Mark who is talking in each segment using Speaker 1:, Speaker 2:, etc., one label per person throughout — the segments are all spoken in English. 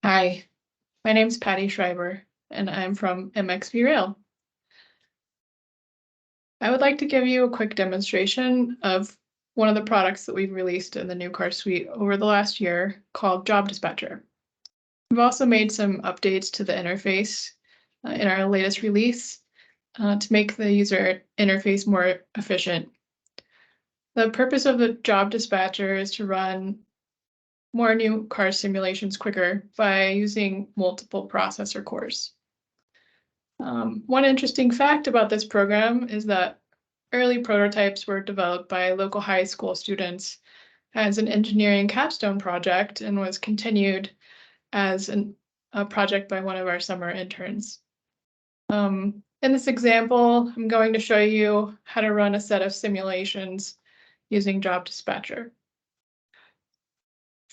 Speaker 1: Hi, my name's Patty Schreiber, and I'm from MxV Rail. I would like to give you a quick demonstration of one of the products that we've released in the NUCARS suite over the last year called Job Dispatcher. We've also made some updates to the interface in our latest release to make the user interface more efficient. The purpose of the Job Dispatcher is to run more NUCARS simulations quicker by using multiple processor cores. One interesting fact about this program is that early prototypes were developed by local high school students as an engineering capstone project and was continued as a project by one of our summer interns. In this example, I'm going to show you how to run a set of simulations using Job Dispatcher.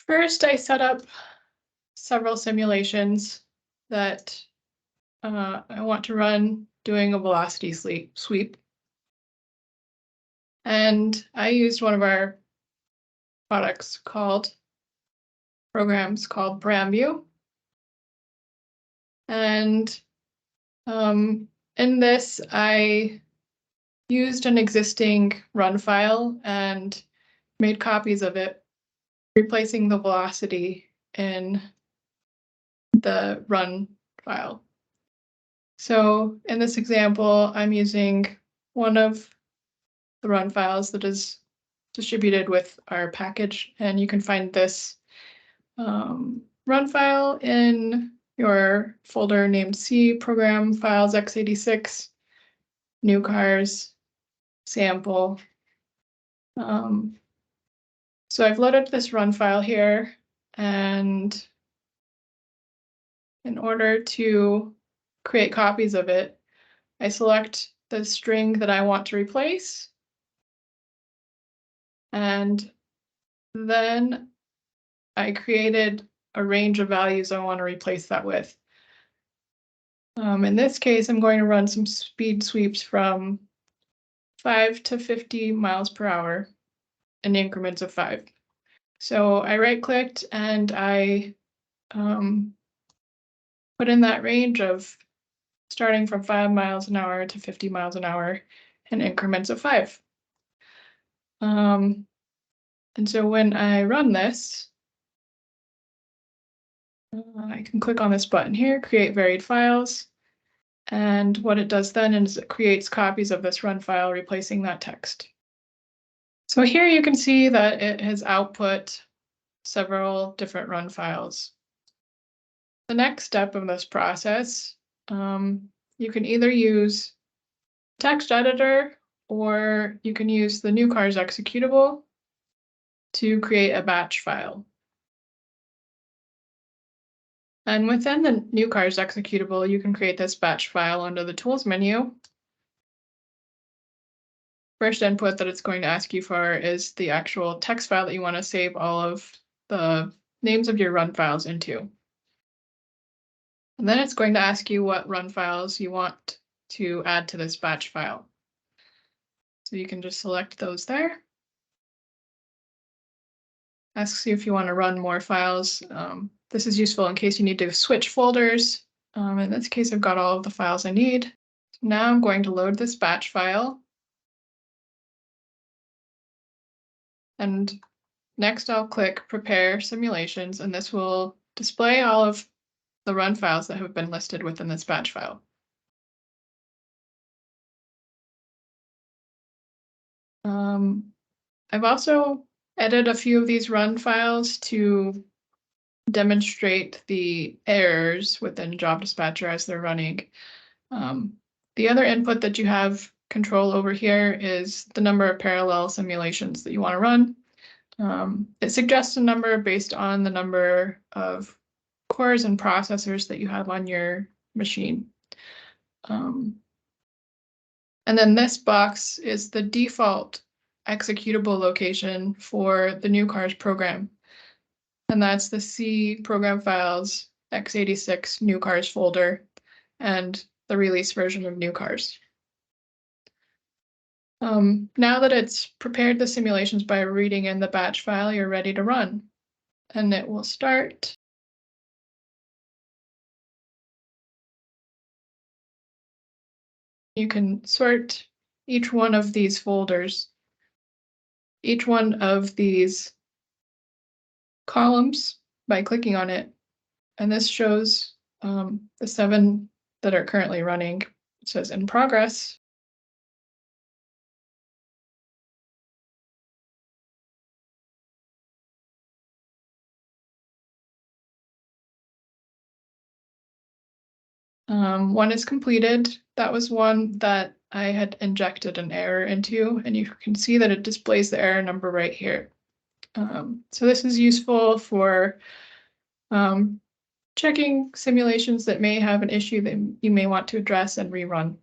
Speaker 1: First, I set up several simulations that I want to run doing a velocity sweep. And I used one of our programs called ParamVu. And in this, I used an existing run file and made copies of it, replacing the velocity in the run file. So in this example, I'm using one of the run files that is distributed with our package, and you can find this run file in your folder named C program files x86 NUCARS sample. So I've loaded this run file here, and in order to create copies of it, I select the string that I want to replace, and then I created a range of values I want to replace that with. In this case, I'm going to run some speed sweeps from 5 to 50 miles per hour in increments of 5. So I right-clicked and I put in that range of starting from 5 miles an hour to 50 miles an hour in increments of 5. And so when I run this, I can click on this button here, create varied files. And what it does then is it creates copies of this run file, replacing that text. So here you can see that it has output several different run files. The next step of this process, you can either use text editor or you can use the NUCARS executable to create a batch file. And within the NUCARS executable, you can create this batch file under the Tools menu. First input that it's going to ask you for is the actual text file that you want to save all of the names of your run files into. And then it's going to ask you what run files you want to add to this batch file. So you can just select those there. Asks you if you want to run more files. This is useful in case you need to switch folders. In this case, I've got all of the files I need. So now I'm going to load this batch file. And next I'll click Prepare Simulations, and this will display all of the run files that have been listed within this batch file. I've also edited a few of these run files to demonstrate the errors within Job Dispatcher as they're running. The other input that you have control over here is the number of parallel simulations that you want to run. It suggests a number based on the number of cores and processors that you have on your machine. And then this box is the default executable location for the NUCARS program. And that's the C program files x86 NUCARS folder and the release version of NUCARS. Now that it's prepared the simulations by reading in the batch file, you're ready to run. And it will start You can sort each one of these folders, each one of these columns by clicking on it. And this shows the 7 that are currently running. It says in progress. One is completed. That was one that I had injected an error into, and you can see that it displays the error number right here. So this is useful for checking simulations that may have an issue that you may want to address and rerun.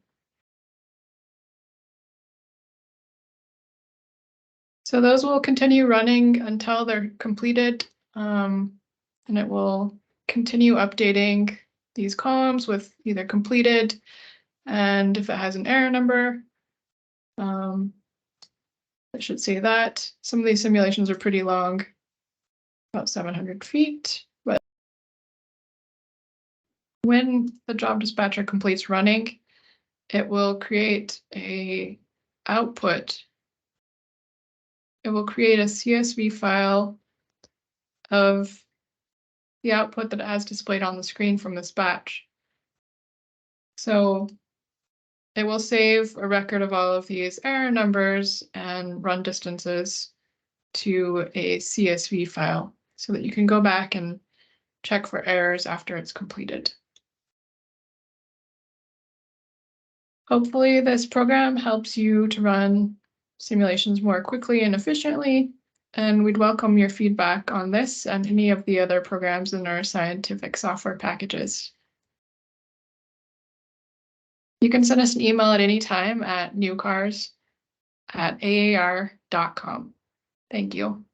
Speaker 1: So those will continue running until they're completed, and it will continue updating these columns with either completed, and if it has an error number, it should say that. Some of these simulations are pretty long, about 700 feet, but when the job dispatcher completes running, it will create a output. It will create a CSV file of the output that it has displayed on the screen from this batch. So it will save a record of all of these error numbers and run distances to a CSV file so that you can go back and check for errors after it's completed. Hopefully this program helps you to run simulations more quickly and efficiently, and we'd welcome your feedback on this and any of the other programs in our scientific software packages. You can send us an email at any time at NUCARS@aar.com. Thank you.